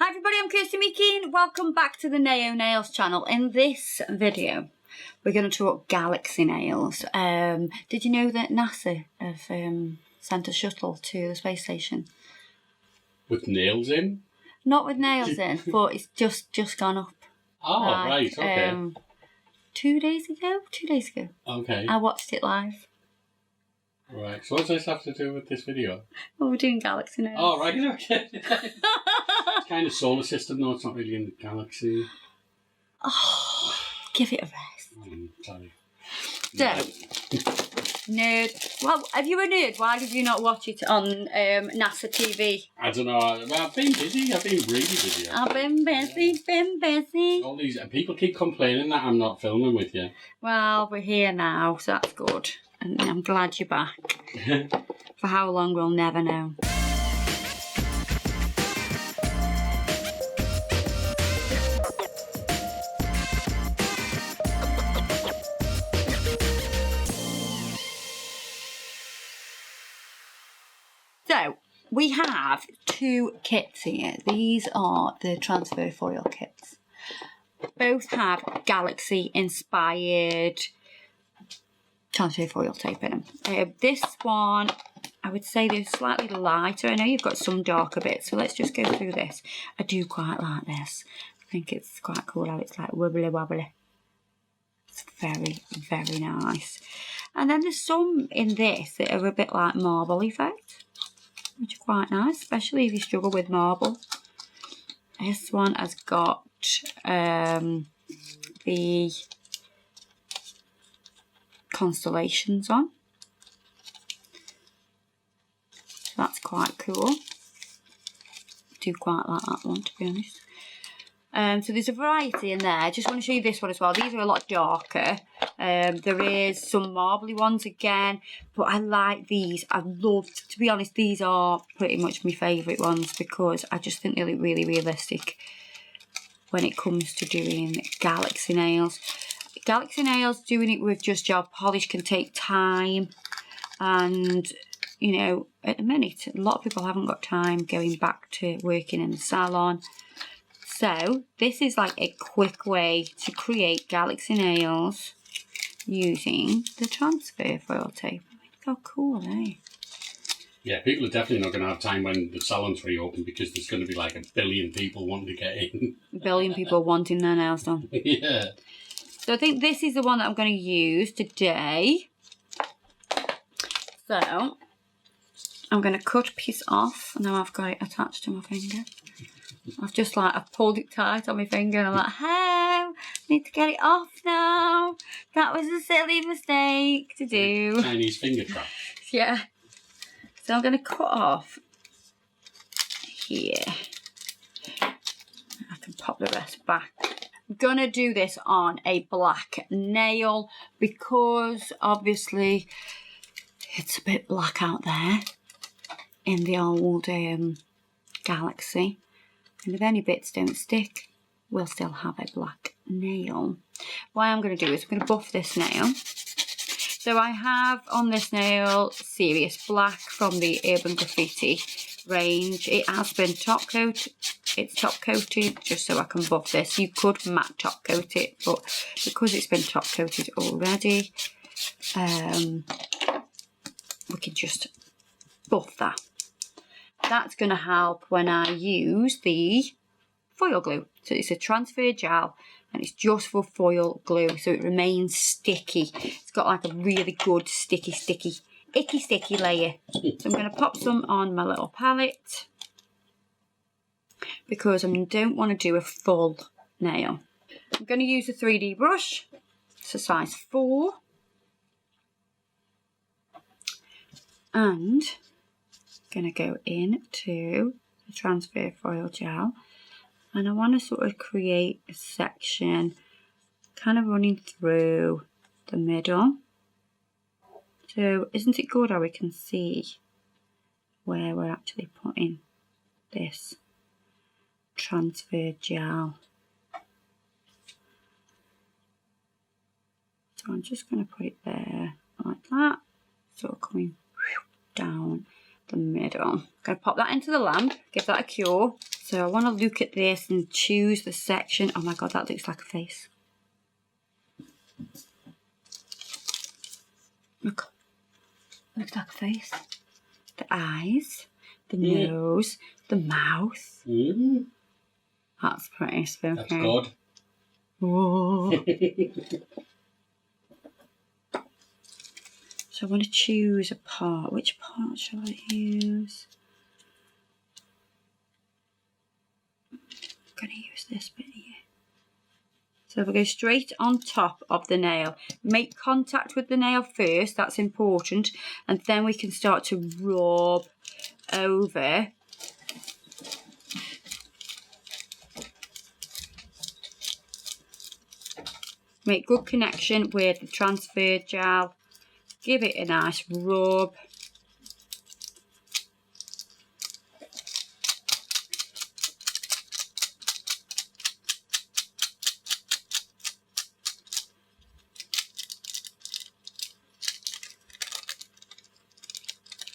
Hi everybody, I'm Kirsty Meakin. Welcome back to the Nayo Nails channel. In this video, we're going to talk galaxy nails. Did you know that NASA have sent a shuttle to the space station? With nails in? Not with nails in, but it's just gone up. Oh, right, okay. 2 days ago? 2 days ago. Okay. I watched it live. Right, so what does this have to do with this video? Well, we're doing galaxy nails. Oh, right, okay. It's kind of solar system, though. It's not really in the galaxy. Oh, give it a rest. Sorry. So, nerd. Well, if you were a nerd, why did you not watch it on NASA TV? I don't know. Well, I've been busy. I've been really busy. I've been busy. All these people keep complaining that I'm not filming with you. Well, we're here now, so that's good. And I'm glad you're back. For how long, we'll never know. So, we have two kits here. These are the transfer foil kits. Both have galaxy inspired transfer foil tape in them. This one, I would say they're slightly lighter. I know you've got some darker bits, so let's just go through this. I do quite like this. I think it's quite cool how it's like wibbly wobbly. It's very, very nice. And then there's some in this that are a bit like marble effect, which are quite nice, especially if you struggle with marble. This one has got the constellations on. So that's quite cool. I do quite like that one, to be honest. So there's a variety in there. I just want to show you this one as well. These are a lot darker. There is some marbly ones again, but I like these. I love, to be honest, these are pretty much my favourite ones because I just think they look really realistic when it comes to doing galaxy nails. Galaxy nails, doing it with just gel polish can take time, and you know, at the minute a lot of people haven't got time going back to working in the salon. So this is like a quick way to create galaxy nails using the transfer foil tape. How cool, eh? Yeah, people are definitely not going to have time when the salon's reopen because there's going to be like 1 billion people wanting to get in. 1 billion people wanting their nails done. Yeah. So I think this is the one that I'm going to use today. So I'm going to cut a piece off, and now I've got it attached to my finger. I've pulled it tight on my finger, and I'm like, hey, I need to get it off now. That was a silly mistake to do. Chinese finger trap. Yeah. So I'm going to cut off here. I can pop the rest back. I'm going to do this on a black nail because obviously it's a bit black out there in the old galaxy. And if any bits don't stick, we'll still have a black nail. What I'm going to do is I'm going to buff this nail. So I have on this nail Serious Black from the Urban Graffiti range. It has been top coated. It's top coated just so I can buff this. You could matte top coat it, but because it's been top coated already, we can just buff that. That's going to help when I use the foil glue. So it's a transfer gel and it's just for foil glue, so it remains sticky. It's got like a really good sticky layer. So I'm going to pop some on my little palette because I don't want to do a full nail. I'm going to use a 3D brush. It's a size 4. And I'm going to go into the transfer foil gel. And I want to sort of create a section kind of running through the middle. So isn't it good how we can see where we're actually putting this transfer gel? So I'm just going to put it there like that, sort of coming down the middle. I'm going to pop that into the lamp, give that a cure, So I want to look at this and choose the section. Oh my god, that looks like a face. Look. Looks like a face. The eyes, the nose, the mouth. That's pretty spooky. That's good. Whoa. So I want to choose a part. Which part shall I use? I'm going to use this bit here. So if I go straight on top of the nail, make contact with the nail first, that's important, and then we can start to rub over. Make good connection with the transfer gel. Give it a nice rub.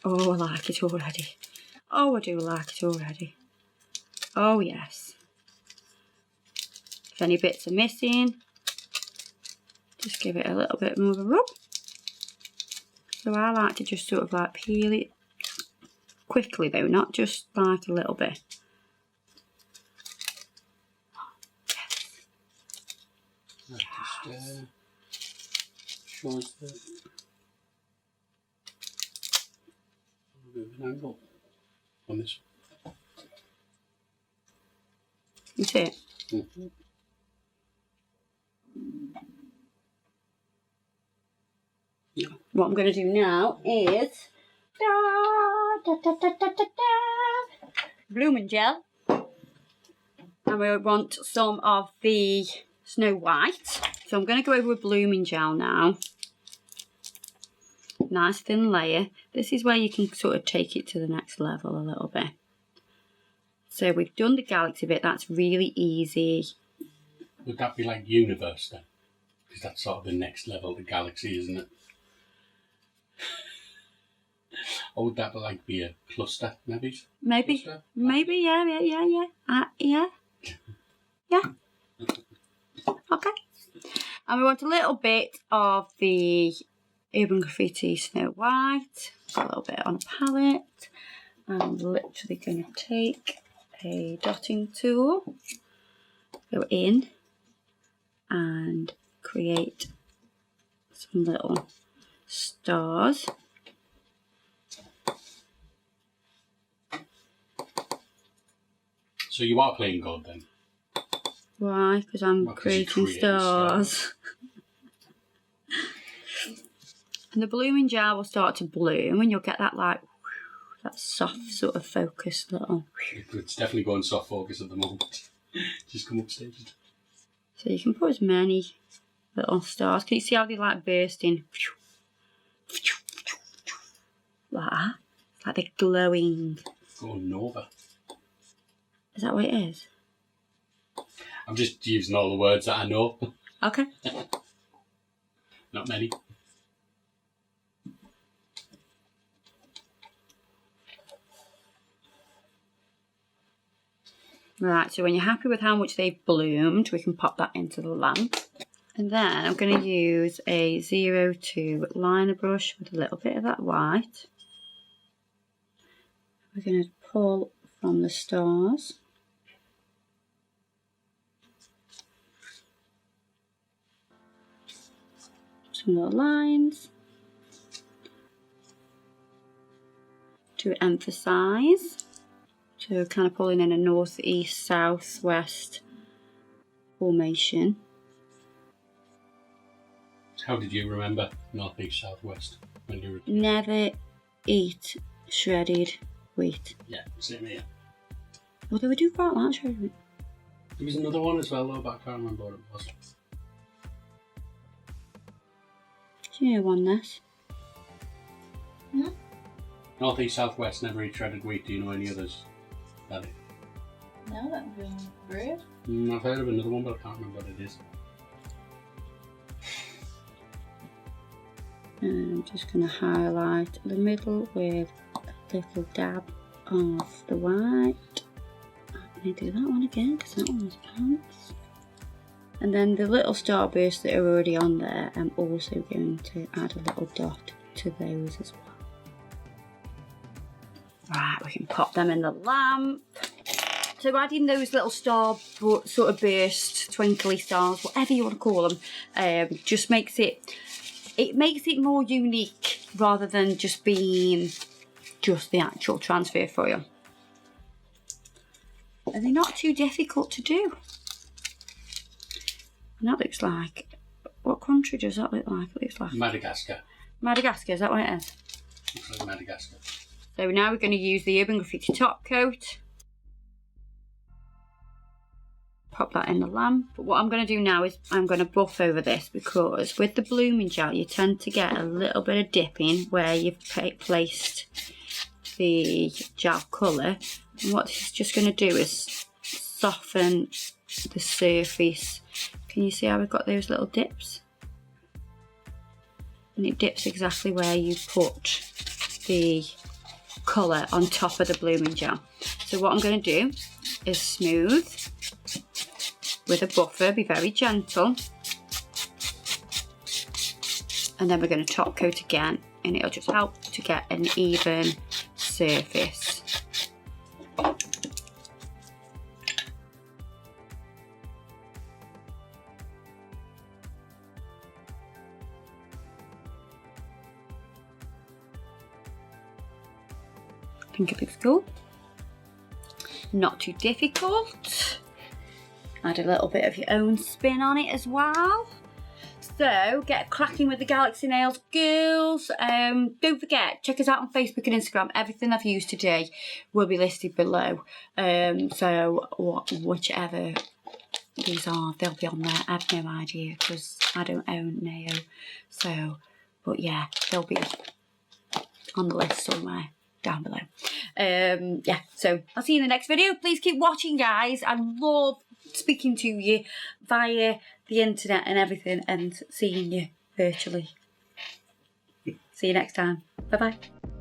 Oh, I like it already. Oh, I do like it already. Oh, yes. If any bits are missing, just give it a little bit more of a rub. So I like to just sort of like peel it quickly though, not just like a little bit. That just shows the a bit of an angle on this. You see it? Mm-hmm. Yeah. What I'm going to do now is blooming gel, and we want some of the Snow White. So I'm going to go over with blooming gel now. Nice thin layer. This is where you can sort of take it to the next level a little bit. So we've done the galaxy bit. That's really easy. Would that be like universe then? Because that's sort of the next level of the galaxy, isn't it? Or would that like be a cluster, maybe? Maybe, Cluster? maybe, yeah. Yeah. Okay. And we want a little bit of the Urban Graffiti Snow White, a little bit on a palette. I'm literally going to take a dotting tool, go in and create some little stars. So you are playing God then? Why? Because I'm Well, 'cause you're creating creating stars. And the blooming gel will start to bloom and you'll get that like that soft sort of focus little. It's definitely going soft focus at the moment. Just come upstairs. So you can put as many little stars. Can you see how they like bursting? Like that. It's like they're glowing. Going Nova. Is that what it is? I'm just using all the words that I know. Okay. Not many. Right, so when you're happy with how much they've bloomed, we can pop that into the lamp. And then I'm going to use a 02 liner brush with a little bit of that white. We're going to pull from the stars. Some little lines to emphasise. So kind of pulling in a northeast, southwest formation. How did you remember northeast, southwest when you were? Never eat shredded wheat. Yeah, same here. Although we do quite like shredded wheat. There was another one as well though, but I can't remember what it was. Do you know one, Ness? Northeast, southwest, never eat shredded wheat. Do you know any others? That it? No, that would be weird. I've heard of another one, but I can't remember what it is. And I'm just going to highlight the middle with a little dab of the white. Can I do that one again? Because that one was pants. And then the little starbursts that are already on there, I'm also going to add a little dot to those as well. Right, we can pop them in the lamp. So adding those little sort of burst, twinkly stars, whatever you want to call them, just makes it more unique rather than just being just the actual transfer foil. And they're not too difficult to do. And that looks like, what country does that look like? It looks like Madagascar. Madagascar, is that what it is? Looks like Madagascar. So now we're going to use the Urban Graffiti top coat. Pop that in the lamp. But what I'm going to do now is I'm going to buff over this, because with the blooming gel you tend to get a little bit of dipping where you've placed the gel colour. And what this is just going to do is soften the surface. Can you see how we've got those little dips? And it dips exactly where you put the colour on top of the blooming gel. So what I'm going to do is smooth with a buffer, be very gentle, and then we're going to top coat again, and it'll just help to get an even surface. I think it looks cool. Not too difficult. Add a little bit of your own spin on it as well. So get cracking with the Galaxy Nails girls. Don't forget, check us out on Facebook and Instagram. Everything I've used today will be listed below. So whichever these are, they'll be on there. I have no idea because I don't own Nail. So, but yeah, they'll be on the list somewhere down below. Yeah, so I'll see you in the next video. Please keep watching, guys. I love speaking to you via the internet and everything, and seeing you virtually. See you next time. Bye bye.